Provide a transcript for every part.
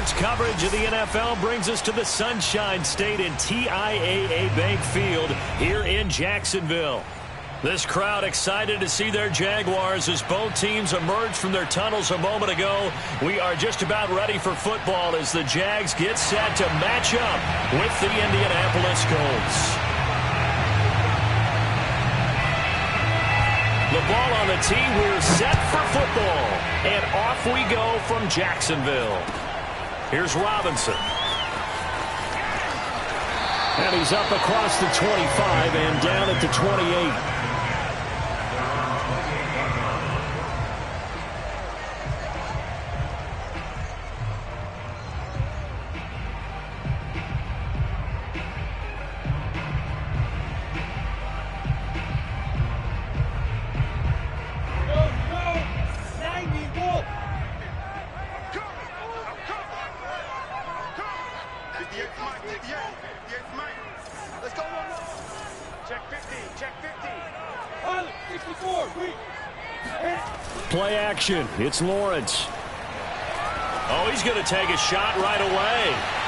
Sports coverage of the NFL brings us to the Sunshine State and TIAA Bank Field here in Jacksonville. This crowd excited to see their Jaguars as both teams emerged from their tunnels a moment ago. We are just about ready for football as the Jags get set to match up with the Indianapolis Colts. The ball on the tee. We're set for football. And off we go from Jacksonville. Here's Robinson. And he's up across the 25 and down at the 28. Play action. It's Lawrence. Oh, he's going to take a shot right away.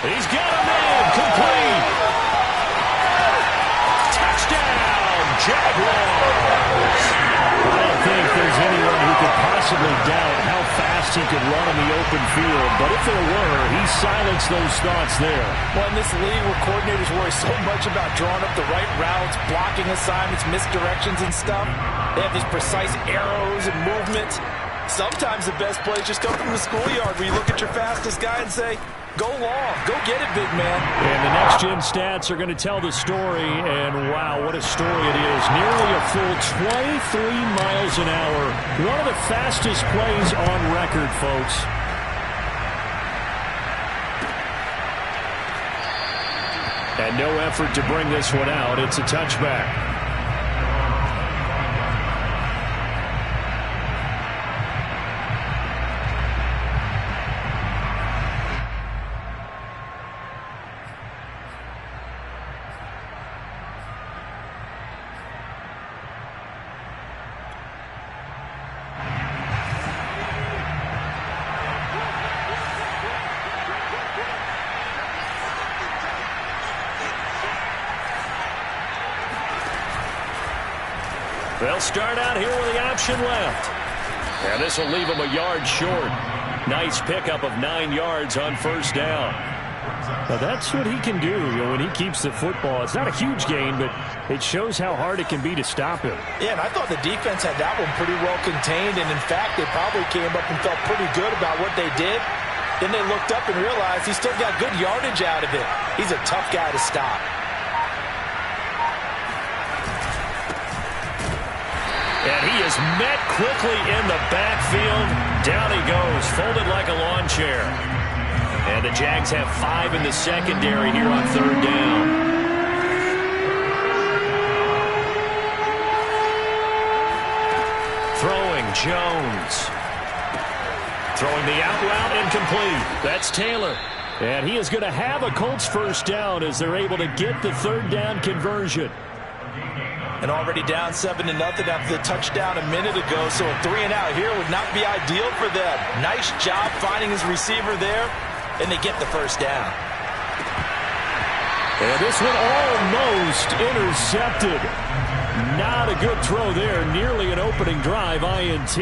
He's got him in. Complete. Touchdown, Jaguars. I don't think there's anyone who could possibly doubt how fast he could run in the open field. But if there were, he silenced those thoughts there. Well, in this league where coordinators worry so much about drawing up the right routes, blocking assignments, misdirections and stuff, they have these precise arrows and movements. Sometimes the best plays just come from the schoolyard where you look at your fastest guy and say, go long, go get it, big man. And the next-gen stats are going to tell the story, and wow, what a story it is. Nearly a full 23 miles an hour. One of the fastest plays on record, folks. And no effort to bring this one out. It's a touchback. They'll start out here with the option left. And this will leave them a yard short. Nice pickup of 9 yards on first down. Now that's what he can do when he keeps the football. It's not a huge gain, but it shows how hard it can be to stop him. Yeah, and I thought the defense had that one pretty well contained. And, in fact, they probably came up and felt pretty good about what they did. Then they looked up and realized he still got good yardage out of it. He's a tough guy to stop. And he is met quickly in the backfield. Down he goes, folded like a lawn chair. And the Jags have 5 in the secondary here on third down. Throwing, Jones. Throwing the out route, incomplete. That's Taylor. And he is going to have a Colts first down as they're able to get the third down conversion. And already down 7-0 after the touchdown a minute ago. So a 3-and-out here would not be ideal for them. Nice job finding his receiver there. And they get the first down. And this one almost intercepted. Not a good throw there. Nearly an opening drive INT.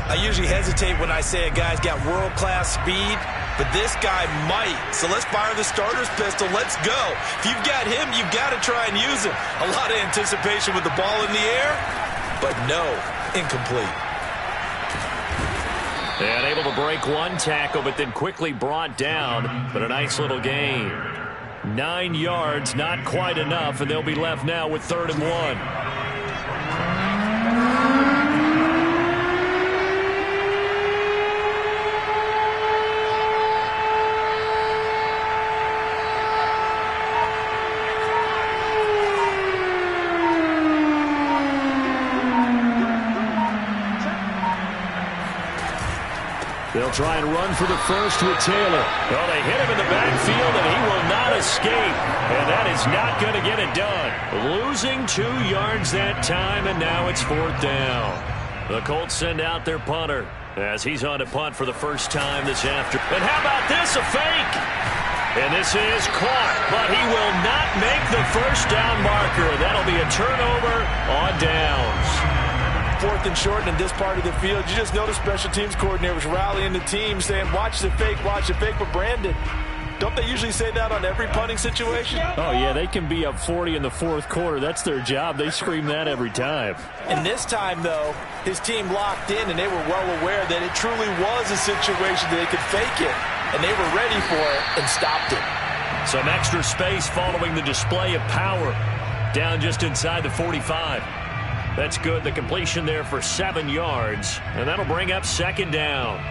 I usually hesitate when I say a guy's got world-class speed. But this guy might. So let's fire the starter's pistol. Let's go. If you've got him, you've got to try and use him. A lot of anticipation with the ball in the air. But no, incomplete. And able to break one tackle, but then quickly brought down. But a nice little gain. 9 yards, not quite enough, and they'll be left now with 3rd and 1. They'll try and run for the first with Taylor. Well, they hit him in the backfield, and he will not escape. And that is not going to get it done. Losing 2 yards that time, and now it's 4th down. The Colts send out their punter. as he's on to punt for the first time this afternoon. And how about this, a fake? And this is caught, but he will not make the first down marker. That'll be a turnover on downs. 4th and short in this part of the field. You just notice special teams coordinators rallying the team saying, watch the fake, but Brandon, don't they usually say that on every punting situation? Oh, yeah, they can be up 40 in the 4th quarter. That's their job. They scream that every time. And this time, though, his team locked in, and they were well aware that it truly was a situation that they could fake it, and they were ready for it and stopped it. Some extra space following the display of power. Down just inside the 45. That's good. The completion there for 7 yards, and that'll bring up 2nd down.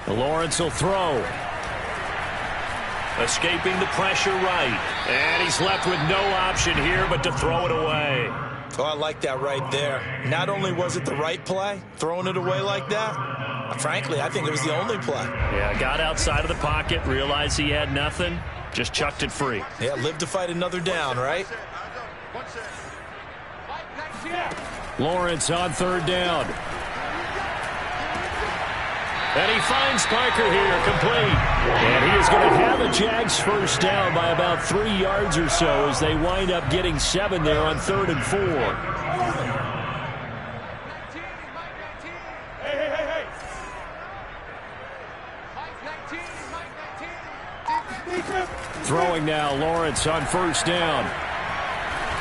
Lawrence will throw. Escaping the pressure right. And he's left with no option here but to throw it away. Oh, I like that right there. Not only was it the right play, throwing it away like that, frankly, I think it was the only play. Yeah, got outside of the pocket, realized he had nothing, just chucked it free. Yeah, live to fight another down, right? Lawrence on 3rd down. And he finds Parker here, complete. And he is going to have a Jags first down by about 3 yards or so as they wind up getting 7 there on 3rd and 4. Throwing now, Lawrence on 1st down.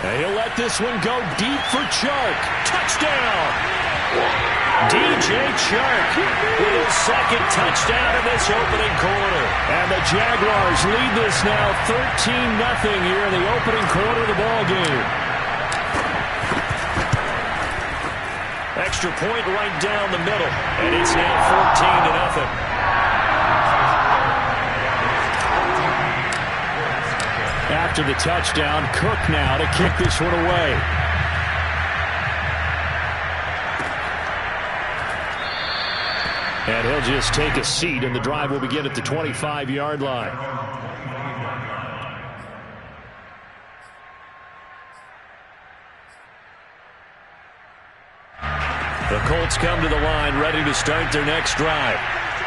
And he'll let this one go deep for Chark. Touchdown! DJ Chark with his 2nd touchdown in this opening quarter. And the Jaguars lead this now 13-0 here in the opening quarter of the ballgame. Extra point right down the middle, and it's now 14-0. After the touchdown, Cook now to kick this one away. And he'll just take a seat, and the drive will begin at the 25-yard line. The Colts come to the line, ready to start their next drive.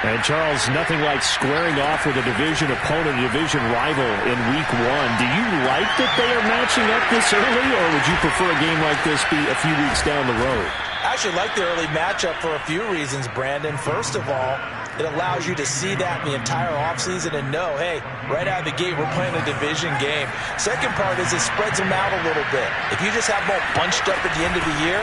And, Charles, nothing like squaring off with a division opponent, a division rival in Week 1. Do you like that they are matching up this early, or would you prefer a game like this be a few weeks down the road? I actually like the early matchup for a few reasons, Brandon. First of all, it allows you to see that in the entire offseason and know, hey, right out of the gate, we're playing a division game. Second part is it spreads them out a little bit. If you just have them all bunched up at the end of the year,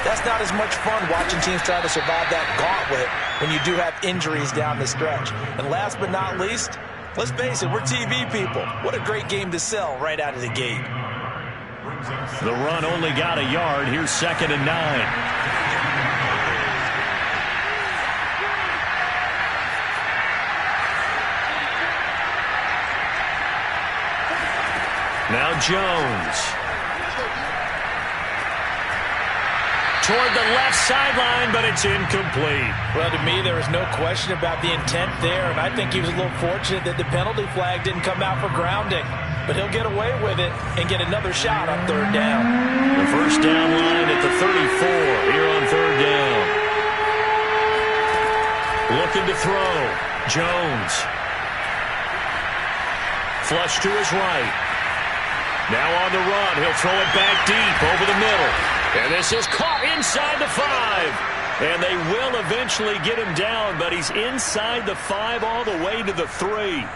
that's not as much fun watching teams try to survive that gauntlet when you do have injuries down the stretch. And last but not least, let's face it, we're TV people. What a great game to sell right out of the gate. The run only got a yard. Here's 2nd and 9. Now Jones. Toward the left sideline, but it's incomplete. Well, to me, there is no question about the intent there, and I think he was a little fortunate that the penalty flag didn't come out for grounding. But he'll get away with it and get another shot on 3rd down. The first down line at the 34 here on 3rd down. Looking to throw. Jones. Flush to his right. Now on the run. He'll throw it back deep over the middle. And this is caught inside the 5. And they will eventually get him down, but he's inside the 5 all the way to the 3.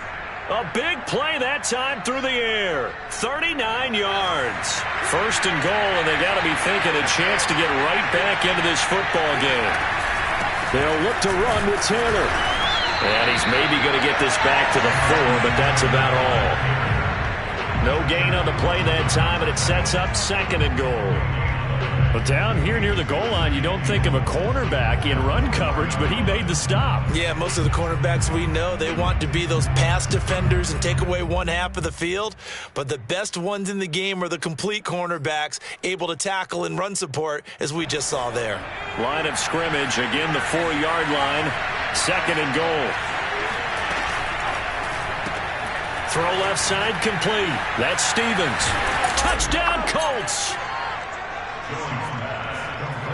A big play that time through the air. 39 yards. 1st and goal, and they got to be thinking a chance to get right back into this football game. They'll look to run with Taylor. And he's maybe going to get this back to the 4, but that's about all. No gain on the play that time, and it sets up 2nd and goal. But down here near the goal line, you don't think of a cornerback in run coverage, but he made the stop. Yeah, most of the cornerbacks we know, they want to be those pass defenders and take away one half of the field. But the best ones in the game are the complete cornerbacks, able to tackle and run support, as we just saw there. Line of scrimmage, again the 4-yard line, 2nd and goal. Throw left side complete. That's Stevens. Touchdown, Colts.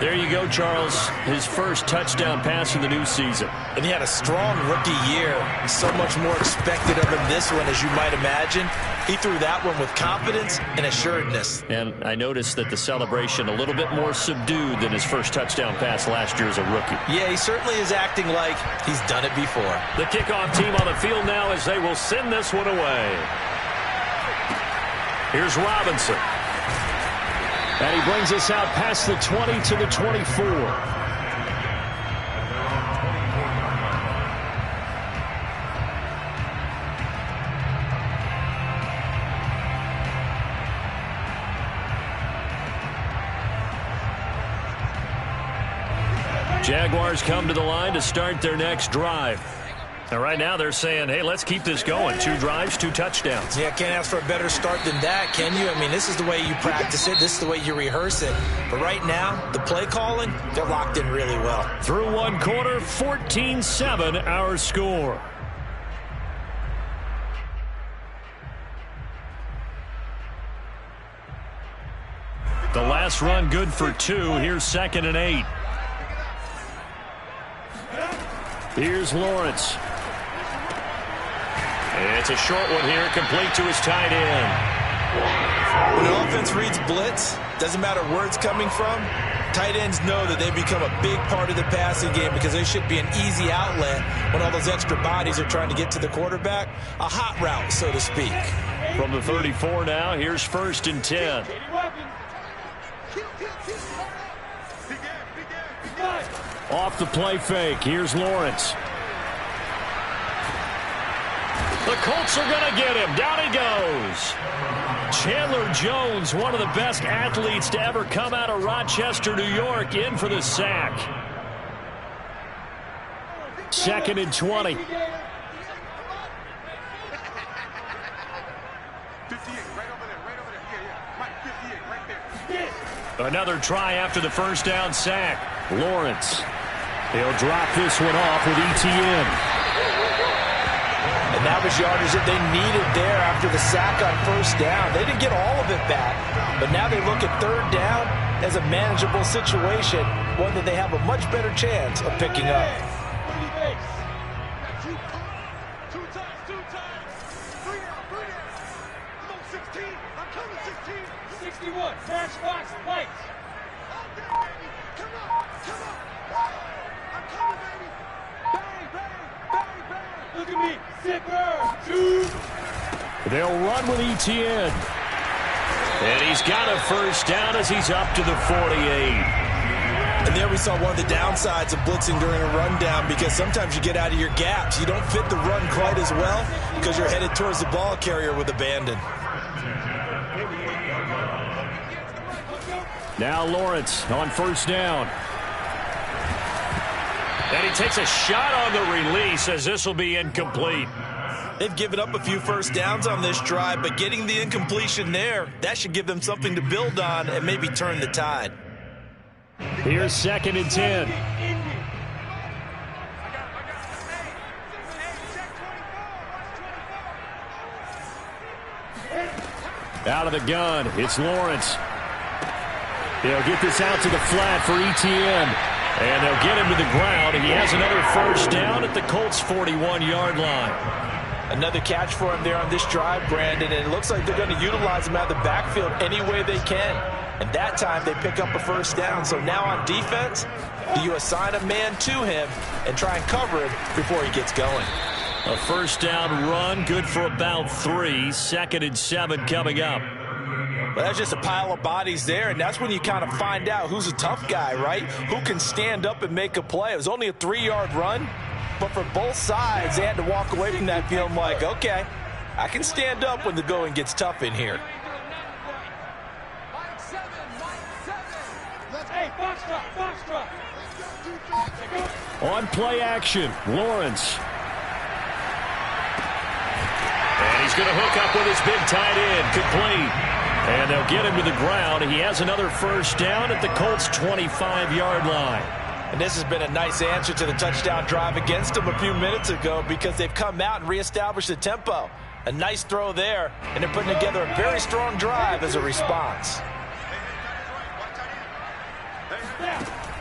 There you go, Charles. His first touchdown pass in the new season. And he had a strong rookie year. So much more expected of him this one, as you might imagine. He threw that one with confidence and assuredness. And I noticed that the celebration a little bit more subdued than his first touchdown pass last year as a rookie. Yeah, he certainly is acting like he's done it before. The kickoff team on the field now as they will send this one away. Here's Robinson. And he brings us out past the 20 to the 24. Jaguars come to the line to start their next drive. And right now they're saying, hey, let's keep this going. 2 drives, 2 touchdowns. Yeah, can't ask for a better start than that, can you? I mean, this is the way you practice it. This is the way you rehearse it. But right now, the play calling, they're locked in really well. Through 1 quarter, 14-7 our score. The last run good for 2. Here's 2nd and 8. Here's Lawrence. It's a short one here, complete to his tight end. When the offense reads blitz, doesn't matter where it's coming from, tight ends know that they become a big part of the passing game because they should be an easy outlet when all those extra bodies are trying to get to the quarterback. A hot route, so to speak. From the 34 now, here's 1st and 10. Off the play fake, here's Lawrence. The Colts are going to get him. Down he goes. Chandler Jones, one of the best athletes to ever come out of Rochester, New York, in for the sack. 2nd and 20. Another try after the first down sack. Lawrence. He'll drop this one off with ETN. And that was yardage that they needed there after the sack on 1st down. They didn't get all of it back, but now they look at 3rd down as a manageable situation, one that they have a much better chance of picking up. They'll run with ETN. And he's got a 1st down as he's up to the 48. And there we saw one of the downsides of blitzing during a rundown, because sometimes you get out of your gaps. You don't fit the run quite as well because you're headed towards the ball carrier with abandon. Now Lawrence on 1st down. And he takes a shot on the release as this will be incomplete. They've given up a few 1st downs on this drive, but getting the incompletion there, that should give them something to build on and maybe turn the tide. Here's 2nd and 10. Out of the gun, it's Lawrence. He'll get this out to the flat for ETN. And they'll get him to the ground. He has another 1st down at the Colts' 41-yard line. Another catch for him there on this drive, Brandon, and it looks like they're going to utilize him out of the backfield any way they can. And that time they pick up a 1st down. So now on defense, do you assign a man to him and try and cover him before he gets going? A 1st down run, good for about 3. 2nd and 7 coming up. Well, that's just a pile of bodies there, and that's when you kind of find out who's a tough guy, right? Who can stand up and make a play. It was only a 3-yard run, but for both sides, they had to walk away from that feeling like, okay, I can stand up when the going gets tough in here. On play action, Lawrence. And he's going to hook up with his big tight end, complete. And they'll get him to the ground. He has another 1st down at the Colts' 25-yard line. And this has been a nice answer to the touchdown drive against them a few minutes ago, because they've come out and reestablished the tempo. A nice throw there, and they're putting together a very strong drive as a response.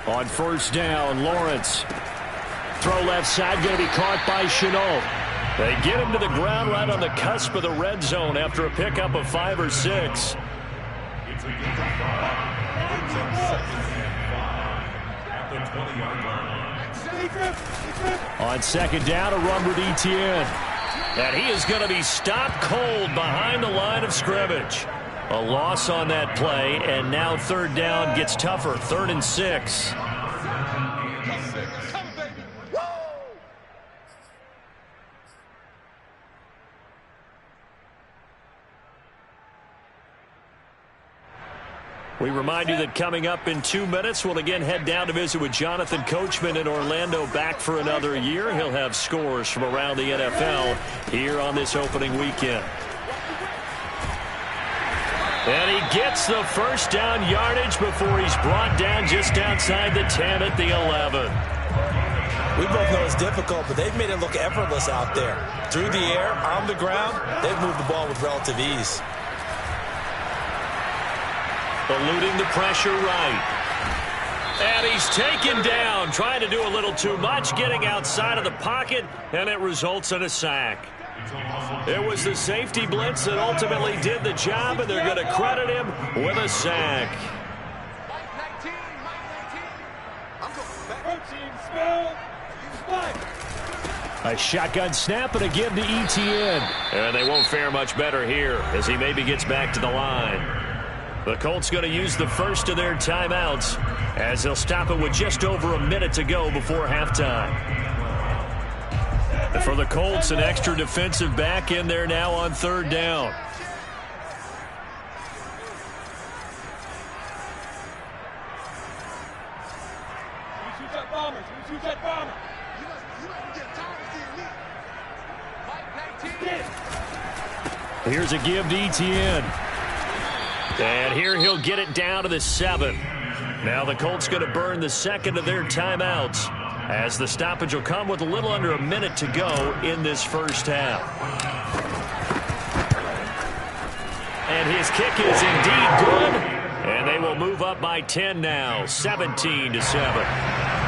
On first down, Lawrence. Throw left side, going to be caught by Chenault. They get him to the ground right on the cusp of the red zone after a pickup of 5 or 6. On second down, a run with Etienne. And he is going to be stopped cold behind the line of scrimmage. A loss on that play, and now third down gets tougher. 3rd and 6. We remind you that coming up in 2 minutes, we'll again head down to visit with Jonathan Coachman in Orlando, back for another year. He'll have scores from around the NFL here on this opening weekend. And he gets the first down yardage before he's brought down just outside the 10 at the 11. We both know it's difficult, but they've made it look effortless out there. Through the air, on the ground, they've moved the ball with relative ease. Eluding the pressure right. And he's taken down, trying to do a little too much, getting outside of the pocket, and it results in a sack. It was the safety blitz that ultimately did the job, and they're going to credit him with a sack. A shotgun snap and a give to Etienne. And they won't fare much better here as he maybe gets back to the line. The Colts going to use the first of their timeouts as they'll stop it with just over a minute to go before halftime. And for the Colts, an extra defensive back in there now on third down. Here's a give to Etienne. And here he'll get it down to the 7. Now the Colts going to burn the second of their timeouts as the stoppage will come with a little under a minute to go in this first half. And his kick is indeed good. And they will move up by 10 now, 17-7.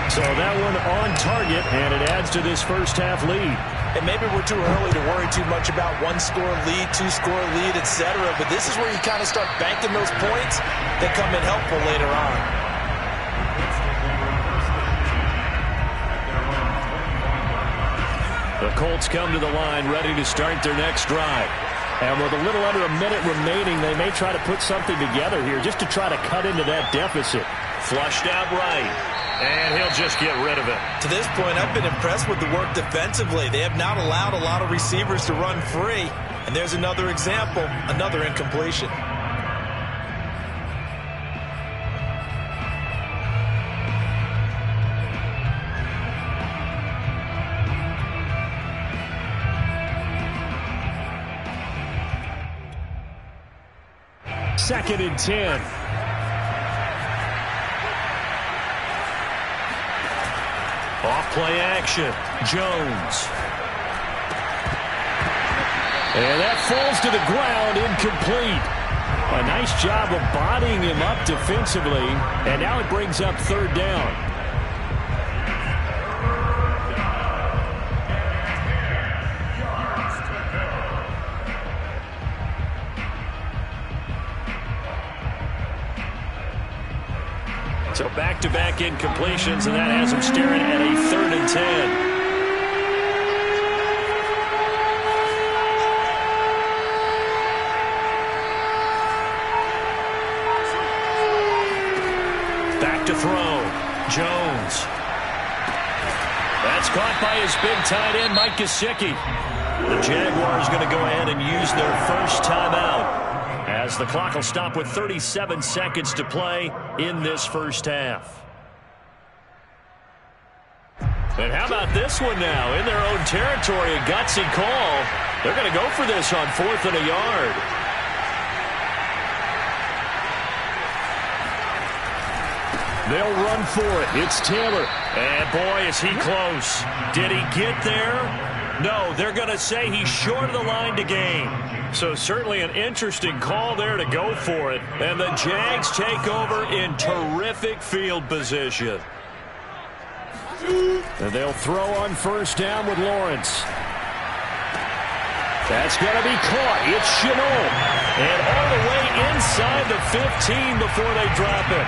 So that one on target, and it adds to this first half lead. And maybe we're too early to worry too much about 1-score lead, 2-score lead, etc. But this is where you kind of start banking those points that come in helpful later on. The Colts come to the line ready to start their next drive. And with a little under a minute remaining, they may try to put something together here just to try to cut into that deficit. Flushed out right. And he'll just get rid of it. To this point, I've been impressed with the work defensively. They have not allowed a lot of receivers to run free. And there's another example, another incompletion. Second and 10. Off play action. Jones. And that falls to the ground, incomplete. A nice job of bodying him up defensively. And now it brings up third down. So back-to-back incompletions, and that has him staring at a 3rd and 10. Back to throw. Jones. That's caught by his big tight end, Mike Gesicki. The Jaguars going to go ahead and use their first timeout, as the clock will stop with 37 seconds to play in this first half. And how about this one now? In their own territory, a gutsy call. They're going to go for this on 4th and a yard. They'll run for it. It's Taylor. And boy, is he close. Did he get there? No, they're going to say he's short of the line to gain. So certainly an interesting call there to go for it. And the Jags take over in terrific field position. And they'll throw on first down with Lawrence. That's going to be caught. It's Chenault. And all the way inside the 15 before they drop it.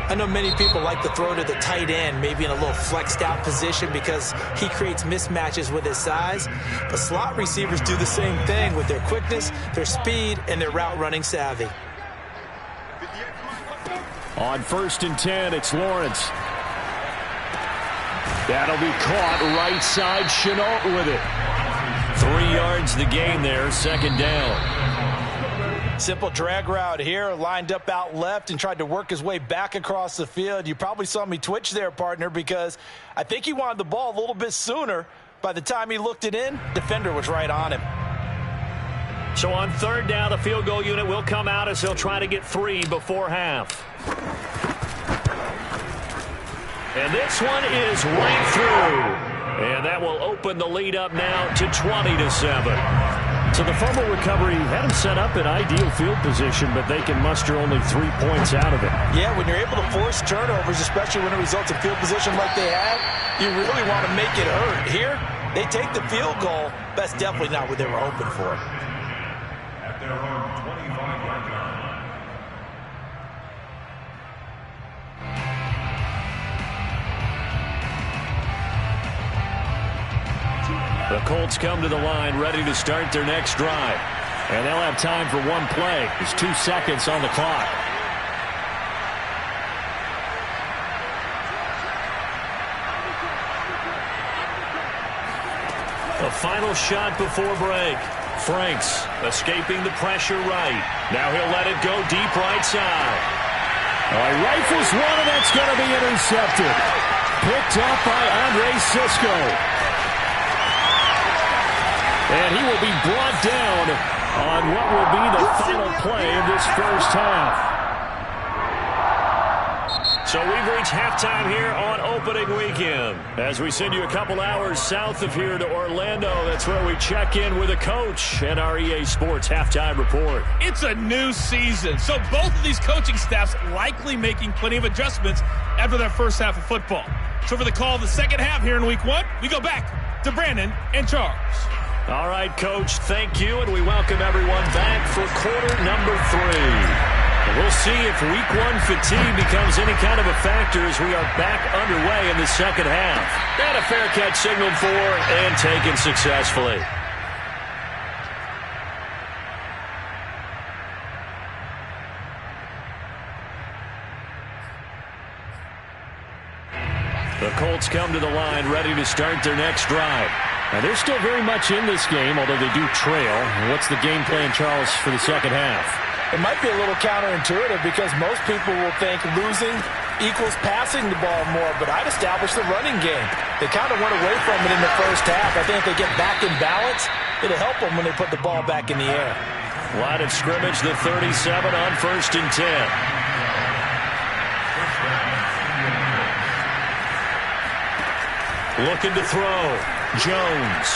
I know many people like to throw to the tight end, maybe in a little flexed out position because he creates mismatches with his size. But slot receivers do the same thing with their quickness, their speed, and their route running savvy. On 1st and 10, it's Lawrence. That'll be caught right side. Chenault with it. 3 yards the gain there, 2nd down. Simple drag route here, lined up out left and tried to work his way back across the field. You probably saw me twitch there, partner, because I think he wanted the ball a little bit sooner. By the time he looked it in, defender was right on him. So on 3rd down, the field goal unit will come out as he'll try to get 3 before half. And this one is right through. And that will open the lead up now to 20-7. So the fumble recovery had him set up in ideal field position, but they can muster only 3 points out of it. Yeah, when you're able to force turnovers, especially when it results in field position like they had, you really want to make it hurt. Here, they take the field goal. That's definitely not what they were hoping for. At their own 25-yard line. The Colts come to the line ready to start their next drive. And they'll have time for one play. There's 2 seconds on the clock. The final shot before break. Franks escaping the pressure right. Now he'll let it go deep right side. He rifles one, and that's going to be intercepted. Picked up by Andre Sisco. And he will be brought down on what will be the final play of this first half. So we've reached halftime here on opening weekend. As we send you a couple hours south of here to Orlando, that's where we check in with a coach and our EA Sports halftime report. It's a new season, so both of these coaching staffs likely making plenty of adjustments after their first half of football. So for the call of the second half here in week 1, we go back to Brandon and Charles. All right, Coach, thank you, and we welcome everyone back for quarter number 3. And we'll see if week 1 fatigue becomes any kind of a factor as we are back underway in the second half. And a fair catch signaled for and taken successfully. The Colts come to the line ready to start their next drive. Now, they're still very much in this game, although they do trail. What's the game plan, Charles, for the second half? It might be a little counterintuitive because most people will think losing equals passing the ball more, but I'd establish the running game. They kind of went away from it in the first half. I think if they get back in balance, it'll help them when they put the ball back in the air. Line of scrimmage, the 37 on 1st and 10. Looking to throw. Jones.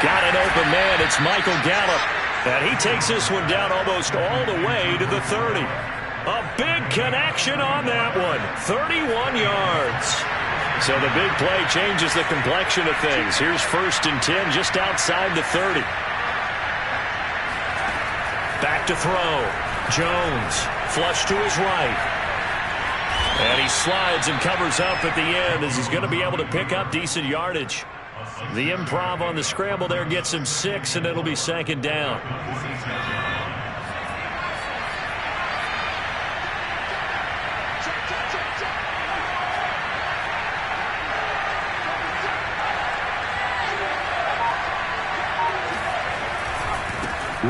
Got an open man. It's Michael Gallup. And he takes this one down almost all the way to the 30. A big connection on that one. 31 yards. So the big play changes the complexion of things. Here's 1st and 10 just outside the 30. Back to throw. Jones. Flush to his right. And he slides and covers up at the end as he's going to be able to pick up decent yardage. The improv on the scramble there gets him 6, and it'll be 2nd down.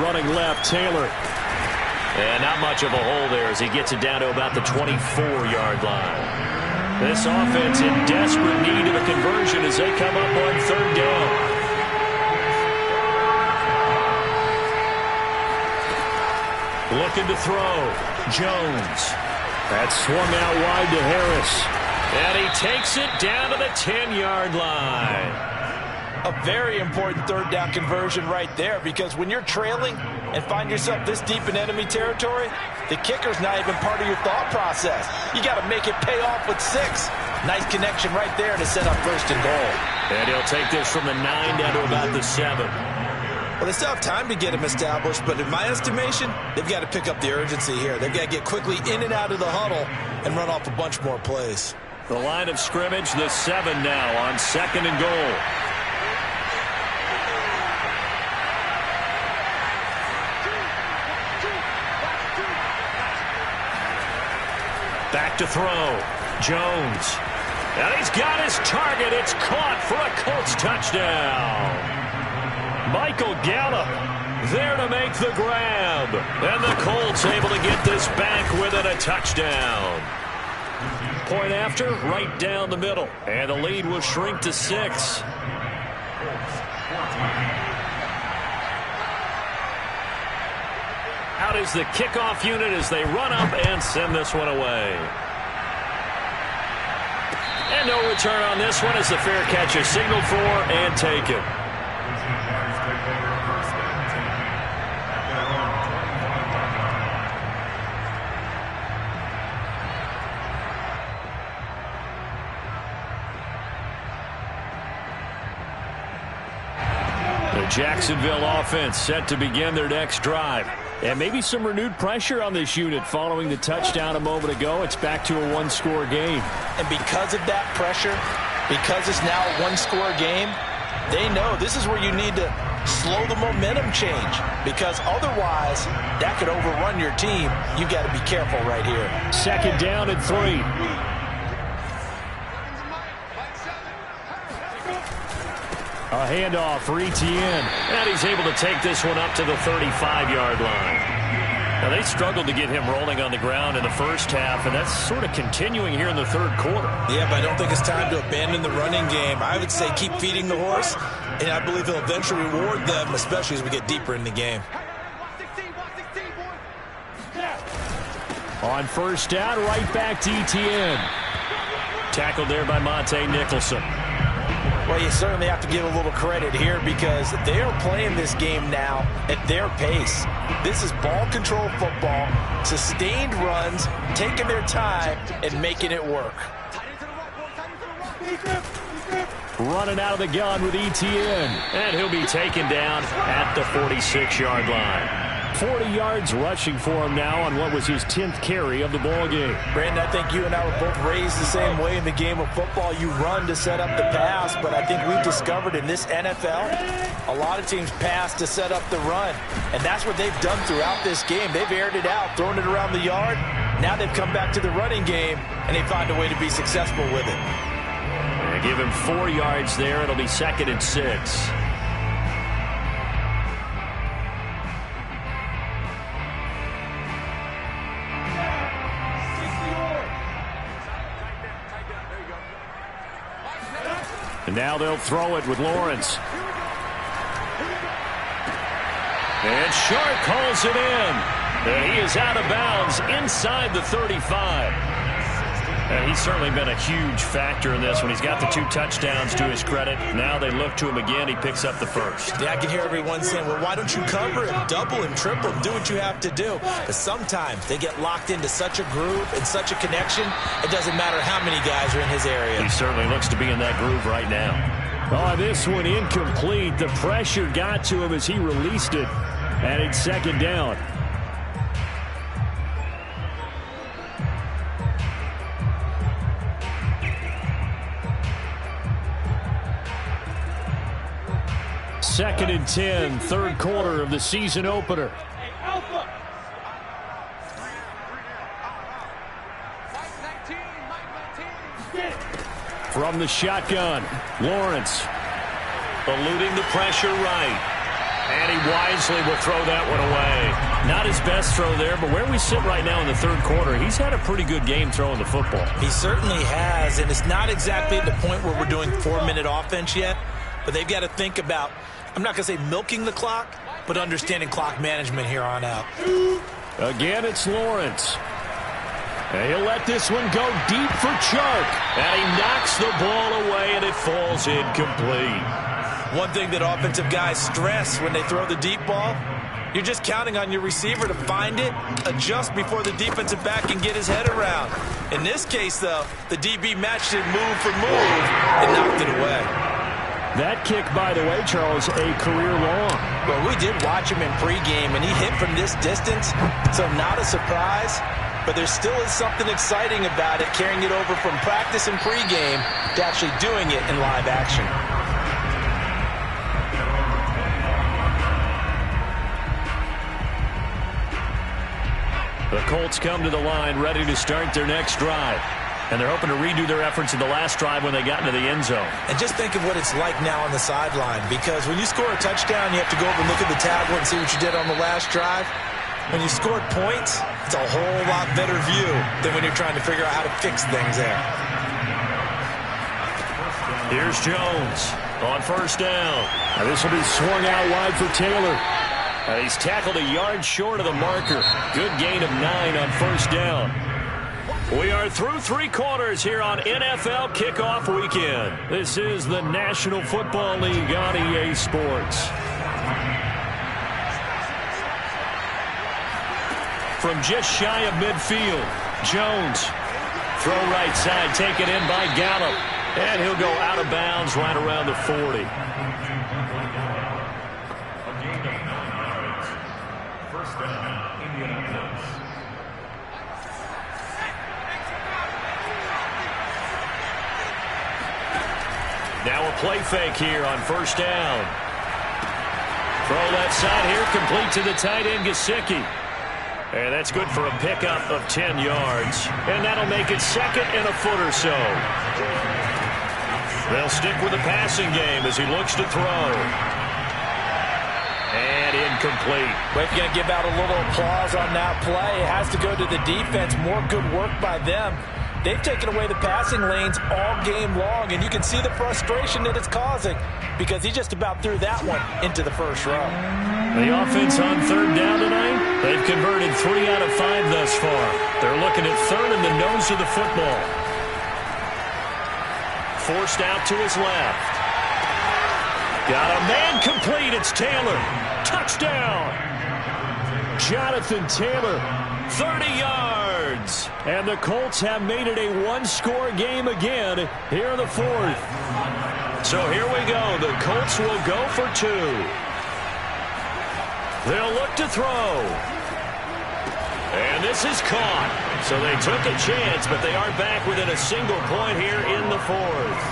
Running left, Taylor. And not much of a hole there as he gets it down to about the 24-yard line. This offense in desperate need of a conversion as they come up on 3rd down. Looking to throw. Jones. That swung out wide to Harris. And he takes it down to the 10-yard line. A very important third down conversion right there, because when you're trailing and find yourself this deep in enemy territory, the kicker's not even part of your thought process. You got to make it pay off with 6. Nice connection right there to set up first and goal. And he'll take this from the 9 down to about the 7. Well, they still have time to get him established, but in my estimation, they've got to pick up the urgency here. They've got to get quickly in and out of the huddle and run off a bunch more plays. The line of scrimmage, the 7 now on 2nd and goal. Back to throw. Jones. And he's got his target. It's caught for a Colts touchdown. Michael Gallup there to make the grab. And the Colts able to get this back within a touchdown. Point after, right down the middle. And the lead will shrink to 6. Out is the kickoff unit as they run up and send this one away. And no return on this one as the fair catch is signaled for and taken. The Jacksonville offense set to begin their next drive. And maybe some renewed pressure on this unit following the touchdown a moment ago. It's back to a 1-score game. And because of that pressure, because it's now a 1-score game, they know this is where you need to slow the momentum change, because otherwise that could overrun your team. You got to be careful right here. 2nd down and 3. A handoff for Etienne. And he's able to take this one up to the 35-yard line. Now, they struggled to get him rolling on the ground in the first half, and that's sort of continuing here in the third quarter. Yeah, but I don't think it's time to abandon the running game. I would say keep feeding the horse, and I believe he'll eventually reward them, especially as we get deeper in the game. On 1st down, right back to Etienne. Tackled there by Monte Nicholson. Well, you certainly have to give a little credit here, because they are playing this game now at their pace. This is ball control football, sustained runs, taking their time and making it work. Running out of the gun with Etienne. And he'll be taken down at the 46-yard line. 40 yards rushing for him now on what was his 10th carry of the ball game. Brandon, I think you and I were both raised the same way in the game of football. You run to set up the pass, but I think we've discovered in this NFL, a lot of teams pass to set up the run. And that's what they've done throughout this game. They've aired it out, thrown it around the yard. Now they've come back to the running game, and they find a way to be successful with it. They give him 4 yards there. It'll be 2nd and 6. And now they'll throw it with Lawrence. And Sharp calls it in. And he is out of bounds inside the 35. And he's certainly been a huge factor in this when he's got the 2 touchdowns to his credit. Now they look to him again. He picks up the first. Yeah, I can hear everyone saying, well, why don't you cover him, double him, triple him, do what you have to do. But sometimes they get locked into such a groove and such a connection, it doesn't matter how many guys are in his area. He certainly looks to be in that groove right now. Oh, this one incomplete. The pressure got to him as he released it. And it's 2nd down. Second and 10, third quarter of the season opener. From the shotgun, Lawrence. Eluding the pressure right. And he wisely will throw that one away. Not his best throw there, but where we sit right now in the third quarter, he's had a pretty good game throwing the football. He certainly has, and it's not exactly at the point where we're doing 4-minute offense yet, but they've got to think about, I'm not going to say milking the clock, but understanding clock management here on out. Again, it's Lawrence. And he'll let this one go deep for Chark. And he knocks the ball away, and it falls incomplete. One thing that offensive guys stress when they throw the deep ball, you're just counting on your receiver to find it, adjust before the defensive back can get his head around. In this case, though, the DB matched it move for move and knocked it away. That kick, by the way, Charles, a career long. Well, we did watch him in pregame, and he hit from this distance, so not a surprise. But there still is something exciting about it, carrying it over from practice and pregame to actually doing it in live action. The Colts come to the line ready to start their next drive. And they're hoping to redo their efforts in the last drive when they got into the end zone. And just think of what it's like now on the sideline, because when you score a touchdown, you have to go over and look at the tablet and see what you did on the last drive. When you scored points, it's a whole lot better view than when you're trying to figure out how to fix things there. Here's Jones on first down. Now this will be swung out wide for Taylor. He's tackled a yard short of the marker. Good gain of 9 on first down. We are through 3 quarters here on NFL Kickoff Weekend. This is the National Football League on EA Sports. From just shy of midfield, Jones. Throw right side, taken in by Gallup. And he'll go out of bounds right around the 40. First down, Indianapolis. Now a play fake here on first down. Throw left side here, complete to the tight end, Gesicki. And that's good for a pickup of 10 yards. And that'll make it second and a foot or so. They'll stick with the passing game as he looks to throw. And incomplete. We're going to give out a little applause on that play. It has to go to the defense. More good work by them. They've taken away the passing lanes all game long, and you can see the frustration that it's causing because he just about threw that one into the first row. The offense on third down tonight, they've converted 3 out of 5 thus far. They're looking at third in the nose of the football. Forced out to his left. Got a man complete. It's Taylor. Touchdown. Jonathan Taylor. 30 yards. And the Colts have made it a one-score game again here in the fourth. So here we go. The Colts will go for 2. They'll look to throw. And this is caught. So they took a chance, but they are back within a single point here in the fourth.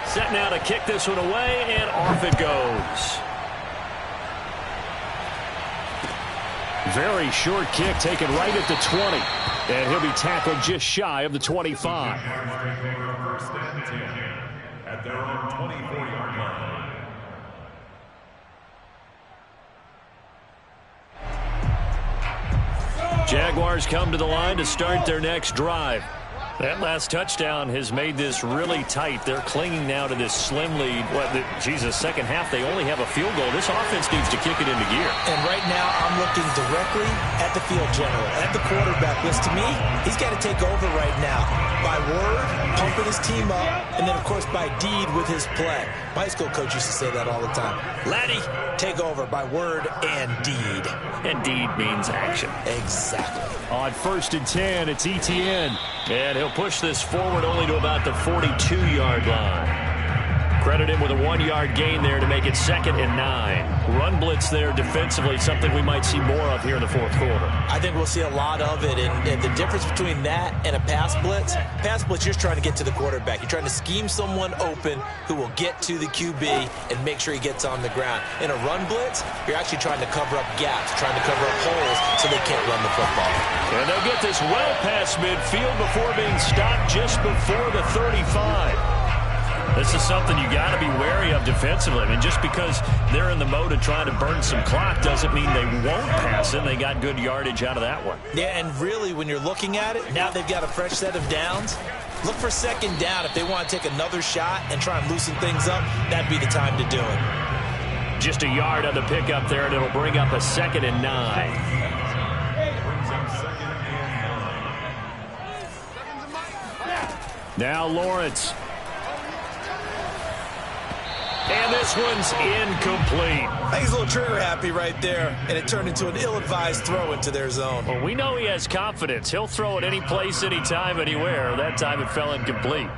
Set now to kick this one away, and off it goes. Very short kick taken right at the 20. And he'll be tackled just shy of the 25. At their own 24-yard line. Jaguars come to the line to start their next drive. That last touchdown has made this really tight. They're clinging now to this slim lead. Second half, they only have a field goal. This offense needs to kick it into gear. And right now, I'm looking directly at the field general, at the quarterback. Because to me, he's got to take over right now. By word, pumping his team up, and then, of course, by deed with his play. My high school coach used to say that all the time. Laddie, take over by word and deed. And deed means action. Exactly. On first and 10, it's Etienne. And he'll push this forward only to about the 42-yard line. Credit him with a 1-yard gain there to make it second and 9. Run blitz there defensively, something we might see more of here in the fourth quarter. I think we'll see a lot of it. And the difference between that and a pass blitz, you're just trying to get to the quarterback. You're trying to scheme someone open who will get to the QB and make sure he gets on the ground. In a run blitz, you're actually trying to cover up gaps, trying to cover up holes so they can't run the football. And they'll get this well past midfield before being stopped just before the 35. This is something you got to be wary of defensively. I mean, just because they're in the mode of trying to burn some clock doesn't mean they won't pass it. They got good yardage out of that one. Yeah, and really, when you're looking at it, now they've got a fresh set of downs. Look for second down. If they want to take another shot and try and loosen things up, that'd be the time to do it. Just a yard on the pickup there, and it'll bring up a second and 9. Now Lawrence And this one's incomplete. I think he's a little trigger happy right there, and it turned into an ill-advised throw into their zone. Well, we know he has confidence. He'll throw it any place, anytime, anywhere. That time it fell incomplete.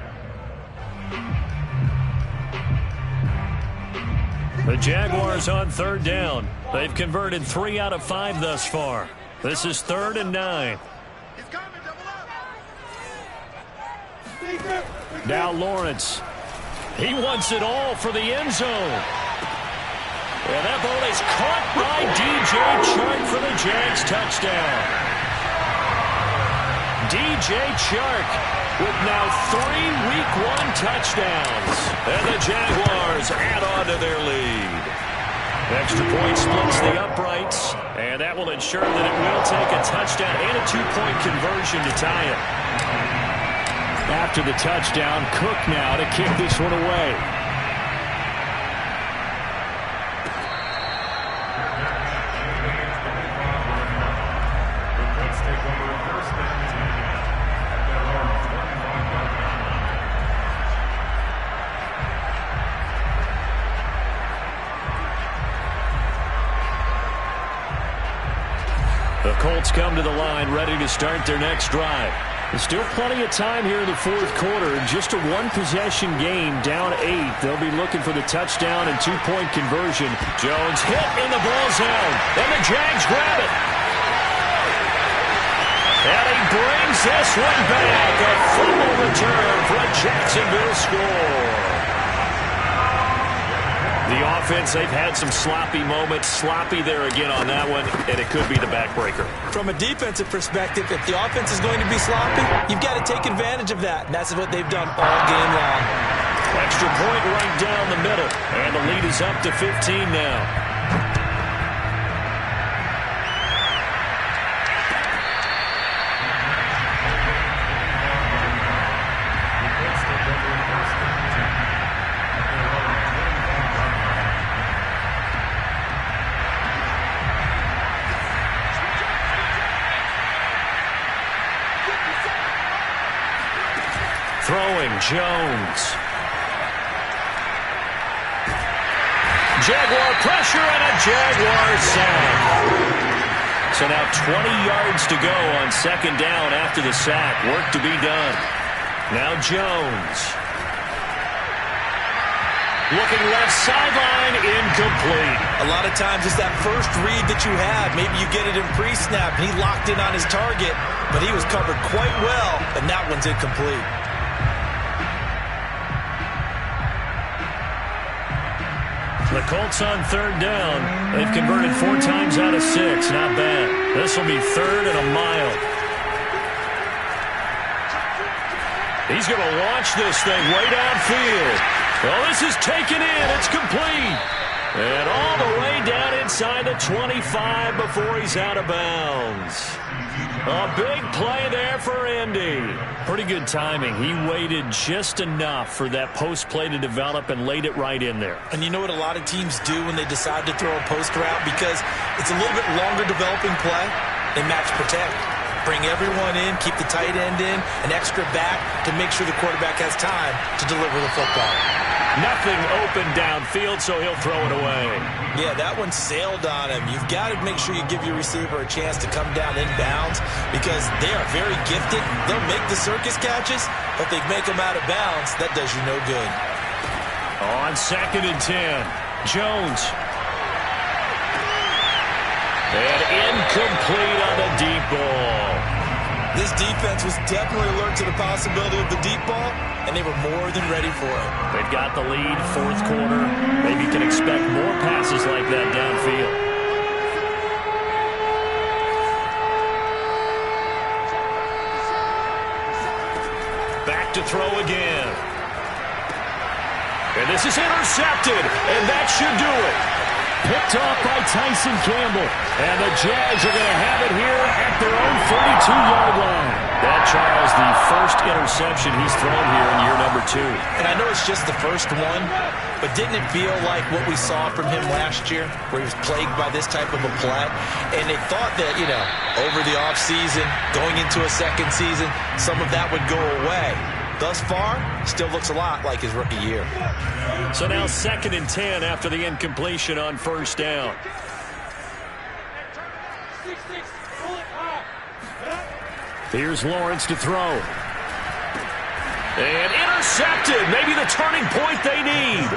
The Jaguars on third down. They've converted 3 out of 5 thus far. This is 3rd and 9. Now Lawrence. He wants it all for the end zone. And that ball is caught by DJ Chark for the Jags touchdown. DJ Chark with now 3 Week 1 touchdowns. And the Jaguars add on to their lead. Extra point splits the uprights, and that will ensure that it will take a touchdown and a 2-point conversion to tie it. After the touchdown, Cook now to kick this one away. The Colts come to the line, ready to start their next drive. There's still plenty of time here in the 4th quarter. Just a 1-possession game, down 8. They'll be looking for the touchdown and 2-point conversion. Jones hit in the ball's out, and the Jags grab it. And he brings this one back. A fumble return for a Jacksonville score. The offense, they've had some sloppy moments. Sloppy there again on that one, and it could be the backbreaker. From a defensive perspective, if the offense is going to be sloppy, you've got to take advantage of that. And that's what they've done all game long. Extra point right down the middle, and the lead is up to 15 now. Throwing, Jones. Jaguar pressure and a Jaguar sack. So now 20 yards to go on 2nd down after the sack. Work to be done. Now Jones. Looking left sideline, incomplete. A lot of times it's that first read that you have. Maybe you get it in pre-snap, and he locked in on his target, but he was covered quite well, and that one's incomplete. The Colts on 3rd down. They've converted 4 times out of 6. Not bad. This will be 3rd and a mile. He's going to launch this thing way downfield. Well, this is taken in. It's complete. And all the way down inside the 25 before he's out of bounds. A big play there for Indy. Pretty good timing. He waited just enough for that post play to develop and laid it right in there. And you know what a lot of teams do when they decide to throw a post route? Because it's a little bit longer developing play. They match protect. Bring everyone in, keep the tight end in, an extra back to make sure the quarterback has time to deliver the football. Nothing open downfield, so he'll throw it away. Yeah, that one sailed on him. You've got to make sure you give your receiver a chance to come down inbounds because they are very gifted. They'll make the circus catches, but they make them out of bounds. That does you no good. On 2nd and 10, Jones. And incomplete on the deep ball. This defense was definitely alert to the possibility of the deep ball, and they were more than ready for it. They've got the lead, 4th quarter. Maybe can expect more passes like that downfield. Back to throw again. And this is intercepted, and that should do it. Picked off by Tyson Campbell. And the Jags are going to have it here at their own 42-yard line. That, Charles, the first interception he's thrown here in year number 2. And I know it's just the first one, but didn't it feel like what we saw from him last year, where he was plagued by this type of a play? And they thought that, you know, over the offseason, going into a second season, some of that would go away. thus far, still looks a lot like his rookie year. So now 2nd and 10 after the incompletion on 1st down. Here's Lawrence to throw. And intercepted. Maybe the turning point they need.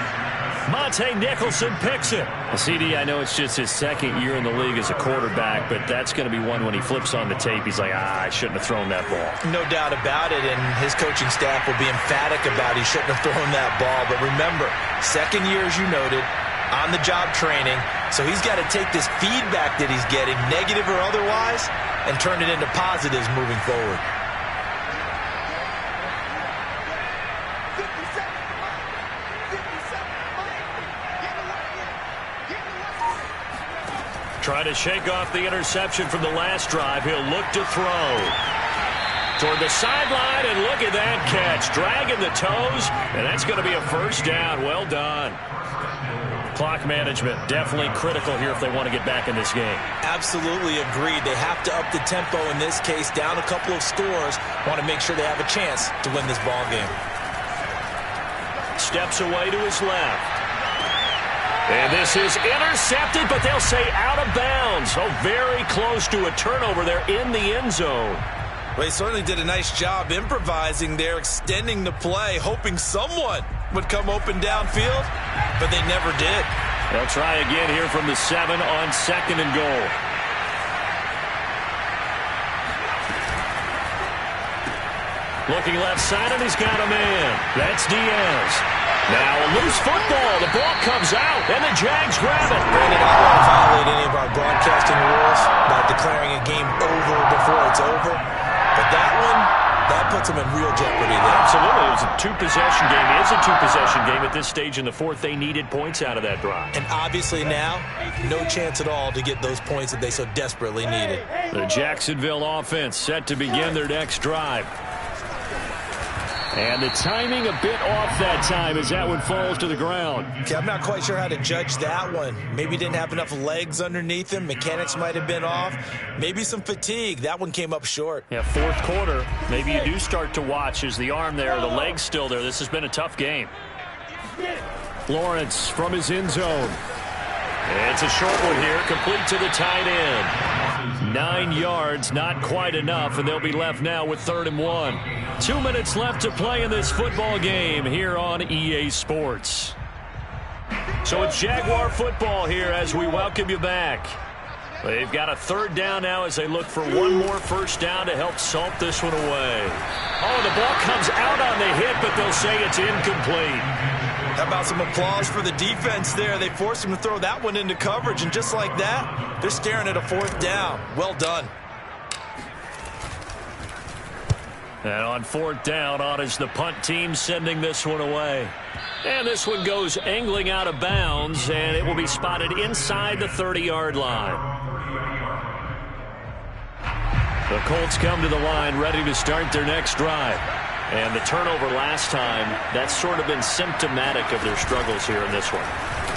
Monte Nicholson picks it. CD, I know it's just his 2nd year in the league as a quarterback, but that's going to be one when he flips on the tape, he's like, I shouldn't have thrown that ball. No doubt about it, and his coaching staff will be emphatic about he shouldn't have thrown that ball. But remember, 2nd year, as you noted, on-the-job training, so he's got to take this feedback that he's getting, negative or otherwise, and turn it into positives moving forward. Try to shake off the interception from the last drive. He'll look to throw. Toward the sideline, and look at that catch. Dragging the toes, and that's going to be a 1st down. Well done. Clock management definitely critical here if they want to get back in this game. Absolutely agreed. They have to up the tempo in this case, down a couple of scores. Want to make sure they have a chance to win this ball game. Steps away to his left. And this is intercepted, but they'll say out of bounds. So very close to a turnover there in the end zone. Well, he certainly did a nice job improvising there, extending the play, hoping someone would come open downfield, but they never did. They'll try again here from the 7 on 2nd and goal. Looking left side, and he's got a man. That's Diaz. Now a loose football. The ball comes out, and the Jags grab it. Brandon, I don't want to violate any of our broadcasting rules by declaring a game over before it's over. But that one, that puts them in real jeopardy there. Absolutely. It was a 2-possession game. It is a 2-possession game at this stage in the 4th. They needed points out of that drive. And obviously now, no chance at all to get those points that they so desperately needed. The Jacksonville offense set to begin their next drive. And the timing a bit off that time as that one falls to the ground. Okay, I'm not quite sure how to judge that one. Maybe didn't have enough legs underneath him. Mechanics might have been off. Maybe some fatigue. That one came up short. Yeah, 4th quarter. Maybe you do start to watch. Is the arm there, the leg's still there. This has been a tough game. Lawrence from his end zone. It's a short one here, complete to the tight end. 9 yards, not quite enough, and they'll be left now with 3rd and 1. 2 minutes left to play in this football game here on EA Sports. So it's Jaguar football here as we welcome you back. They've got a 3rd down now as they look for one more 1st down to help salt this one away. Oh, the ball comes out on the hit, but they'll say it's incomplete. How about some applause for the defense there? They forced him to throw that one into coverage, and just like that, they're staring at a 4th down. Well done. And on 4th down, on is the punt team sending this one away. And this one goes angling out of bounds, and it will be spotted inside the 30-yard line. The Colts come to the line ready to start their next drive. And the turnover last time, that's sort of been symptomatic of their struggles here in this one.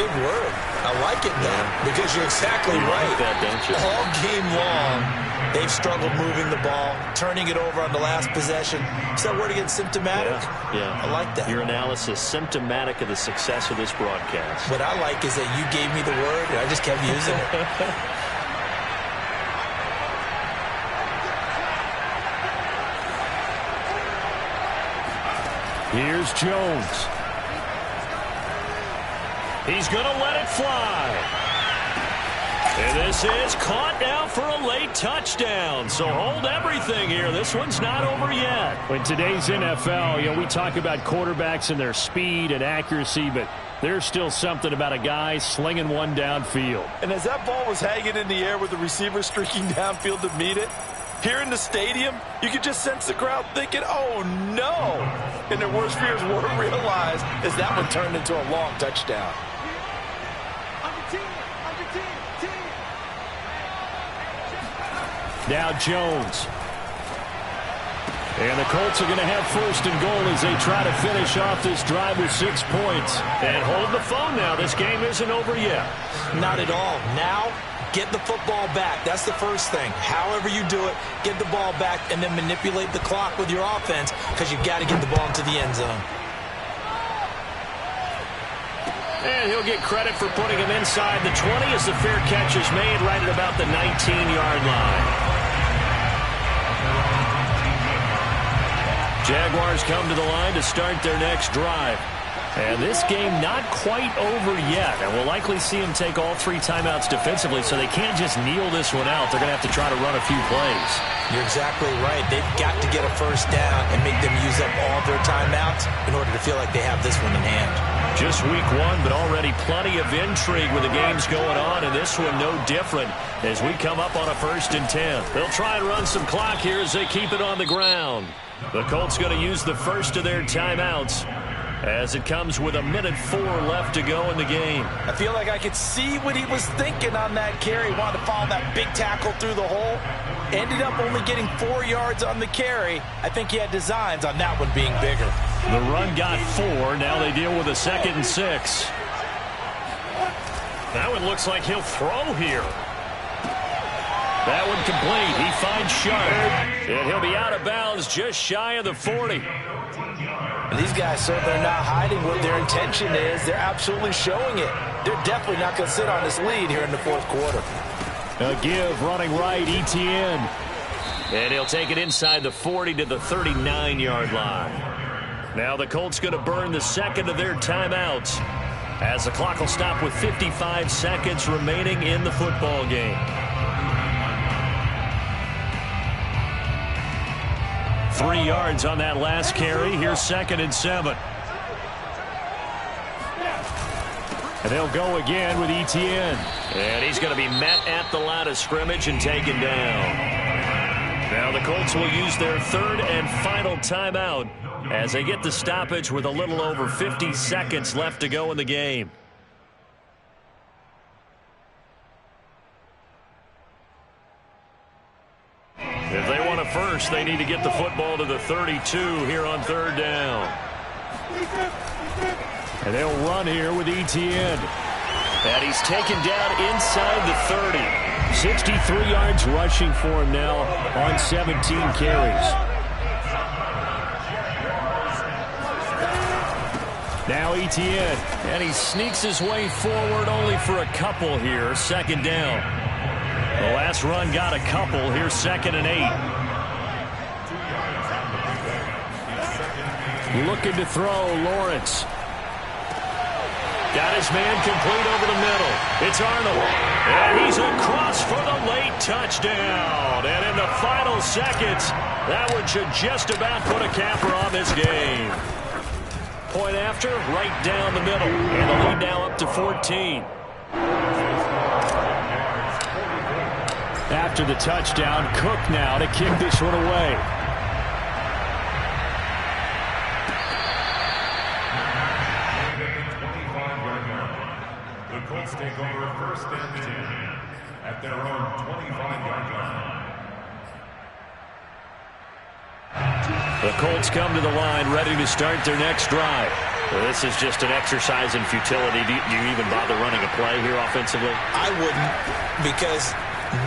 Big word. I like it now because you're exactly right. Like that, don't you? All game long, they've struggled moving the ball, turning it over on the last possession. Is that word again, symptomatic? Yeah. I like that. Your analysis, symptomatic of the success of this broadcast. What I like is that you gave me the word, and I just kept using it. Here's Jones. He's going to let it fly. And this is caught now for a late touchdown. So hold everything here. This one's not over yet. In today's NFL, we talk about quarterbacks and their speed and accuracy, but there's still something about a guy slinging one downfield. And as that ball was hanging in the air with the receiver streaking downfield to meet it, here in the stadium, you could just sense the crowd thinking, oh, no. And their worst fears weren't realized as that one turned into a long touchdown. Now Jones. And the Colts are going to have 1st and goal as they try to finish off this drive with 6 points. And hold the phone now. This game isn't over yet. Not at all. Now, Get the football back. That's the first thing. However you do it, get the ball back and then manipulate the clock with your offense because you've got to get the ball into the end zone. And he'll get credit for putting him inside the 20 as the fair catch is made right at about the 19-yard line. Jaguars come to the line to start their next drive. And this game not quite over yet. And we'll likely see them take all 3 timeouts defensively, so they can't just kneel this one out. They're going to have to try to run a few plays. You're exactly right. They've got to get a first down and make them use up all their timeouts in order to feel like they have this one in hand. Just week 1, but already plenty of intrigue with the games going on, and this one no different as we come up on a 1st and 10. They'll try and run some clock here as they keep it on the ground. The Colts going to use the first of their timeouts as it comes with 1:04 left to go in the game. I feel like I could see what he was thinking on that carry. He wanted to follow that big tackle through the hole. Ended up only getting 4 yards on the carry. I think he had designs on that one being bigger. The run got 4. Now they deal with a 2nd and 6. That one looks like he'll throw here. That one complete. He finds Sharp. And he'll be out of bounds just shy of the 40. And these guys certainly are not hiding what their intention is. They're absolutely showing it. They're definitely not going to sit on this lead here in the 4th quarter. A give running right, ETN. And he'll take it inside the 40 to the 39-yard line. Now the Colts going to burn the 2nd of their timeouts as the clock will stop with 55 seconds remaining in the football game. 3 yards on that last carry. Here's 2nd and 7. And they'll go again with ETN. And he's going to be met at the line of scrimmage and taken down. Now the Colts will use their 3rd and final timeout as they get the stoppage with a little over 50 seconds left to go in the game. If they want a first, they need to get the football to the 32 here on 3rd down. And they'll run here with ETN. And he's taken down inside the 30. 63 yards rushing for him now on 17 carries. Now ETN. And he sneaks his way forward only for a couple here. 2nd down. The last run got a couple. Here's 2nd and 8. Looking to throw, Lawrence. Got his man complete over the middle. It's Arnold. And he's across for the late touchdown. And in the final seconds, that one should just about put a capper on this game. Point after, right down the middle. And the lead now up to 14. After the touchdown, Cook now to kick this one away. The Colts take over 1st and 10 at their own 25-yard line. The Colts come to the line ready to start their next drive. Well, this is just an exercise in futility. Do you even bother running a play here offensively? I wouldn't, because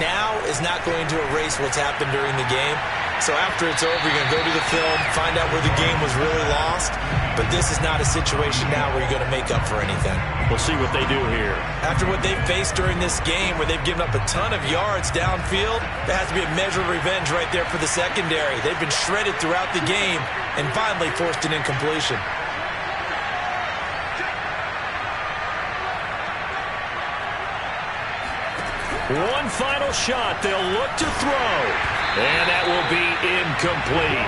now is not going to erase what's happened during the game. So after it's over, you're going to go to the film, find out where the game was really lost. But this is not a situation now where you're going to make up for anything. We'll see what they do here. After what they've faced during this game, where they've given up a ton of yards downfield, there has to be a measure of revenge right there for the secondary. They've been shredded throughout the game and finally forced an incompletion. One final shot. They'll look to throw. And that will be incomplete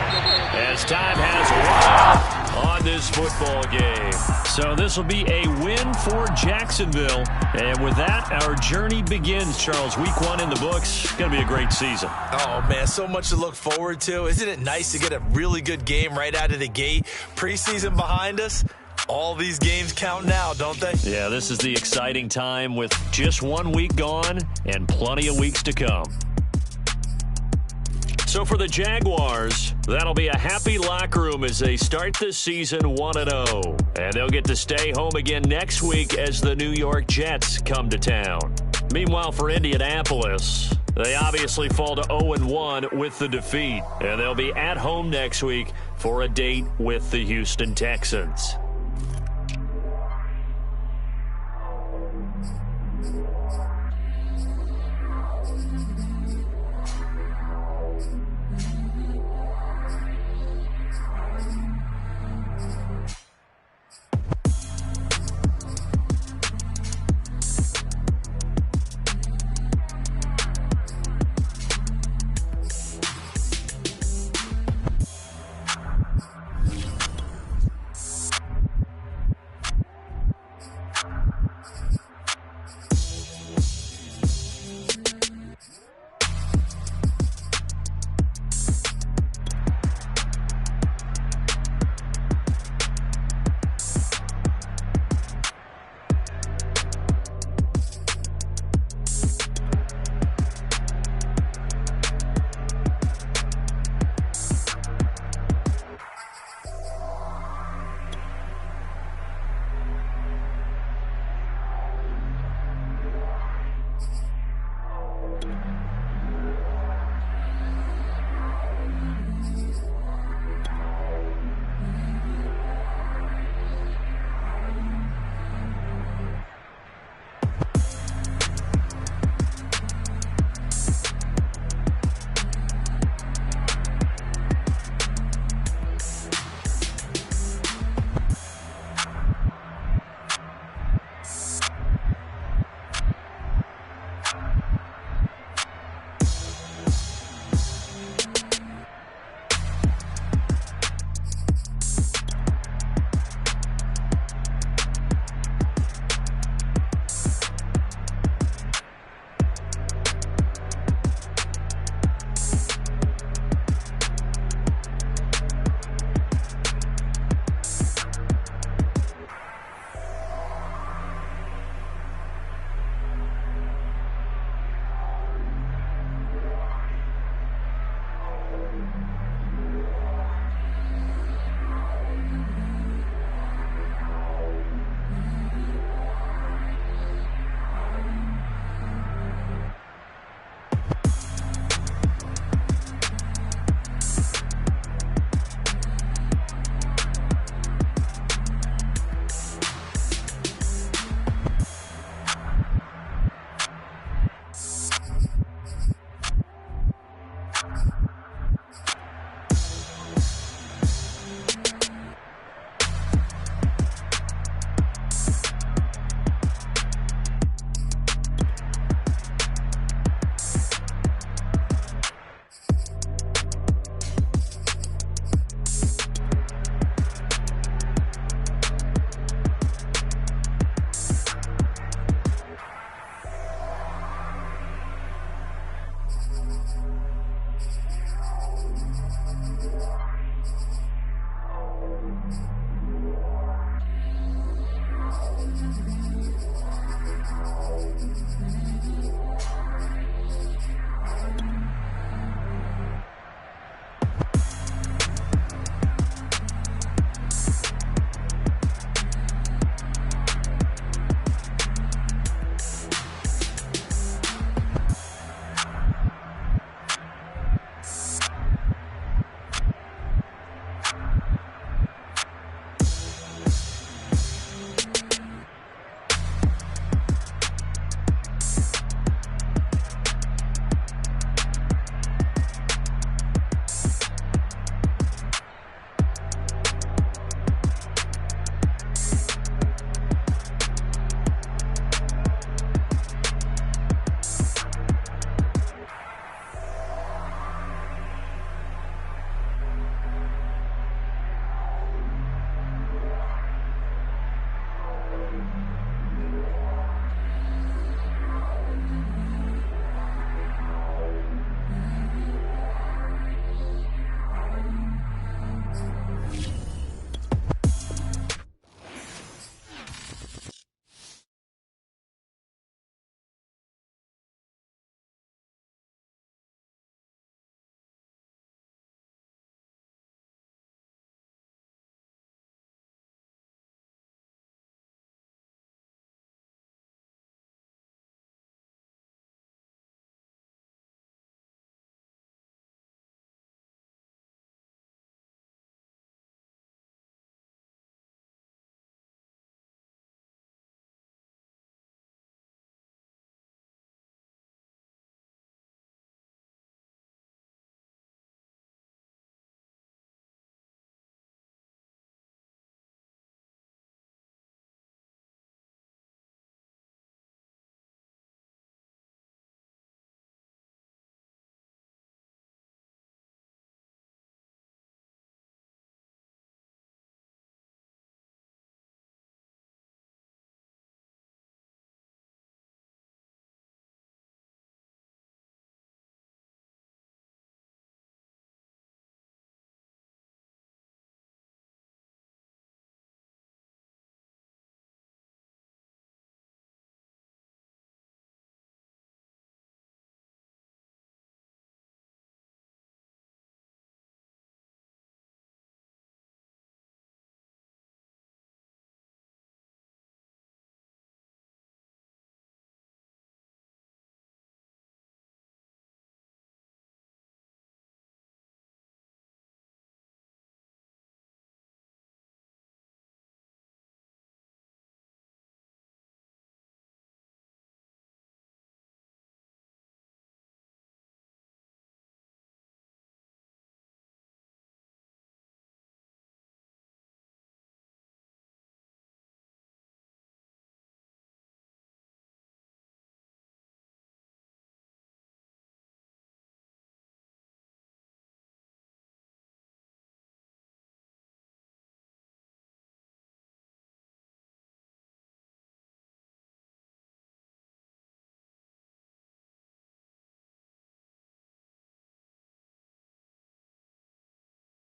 as time has run out on this football game. So this will be a win for Jacksonville. And with that, our journey begins, Charles. Week 1 in the books. It's going to be a great season. Oh, man, so much to look forward to. Isn't it nice to get a really good game right out of the gate? Preseason behind us. All these games count now, don't they? Yeah, this is the exciting time with just 1 week gone and plenty of weeks to come. So for the Jaguars, that'll be a happy locker room as they start the season 1-0. And they'll get to stay home again next week as the New York Jets come to town. Meanwhile, for Indianapolis, they obviously fall to 0-1 with the defeat, and they'll be at home next week for a date with the Houston Texans.